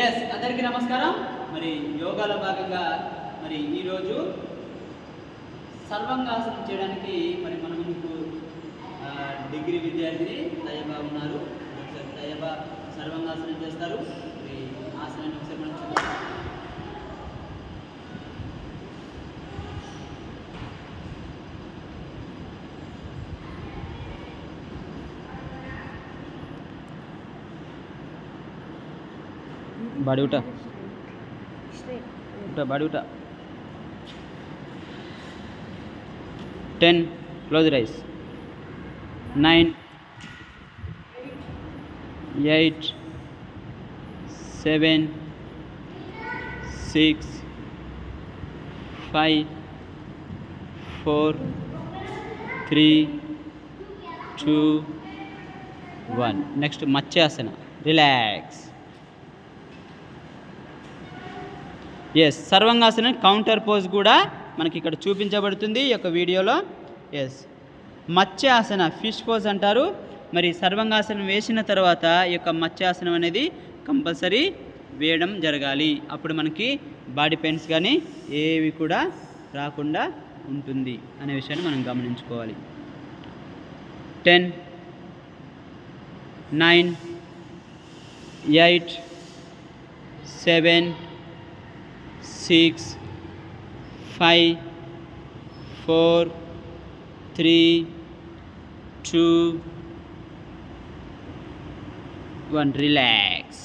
Yes అందరికీ నమస్కారం. మరి యోగాలో భాగంగా మరి ఈరోజు సర్వాంగాసనం చేయడానికి మరి మన ముందుకు డిగ్రీ విద్యార్థిని తయ్యబా ఉన్నారు. తయ్యబా సర్వాంగాసనం చేస్తారు. మరి ఆసనాన్ని ఒకసారి మనం చూద్దాం. बाड़ी उठा उठा बाड़ी उठा 10 close raise 9 8 7 6 5 4 3 2 1 next Matsyasana relax. Yes Sarvangasana counter pose కూడా మనకి ఇక్కడ చూపించబడుతుంది ఈ యొక్క వీడియోలో. ఎస్ మత్స్యాసన ఫిష్ పోజ్ అంటారు. మరి సర్వాంగాసనం వేసిన తర్వాత ఈ యొక్క మత్స్యాసనం అనేది కంపల్సరీ వేయడం జరగాలి. అప్పుడు మనకి బాడీ పెయిన్స్ కానీ ఏవి కూడా రాకుండా ఉంటుంది అనే విషయాన్ని మనం గమనించుకోవాలి. 10 9 8 7 6 5 4 3 2 1 రిలాక్స్.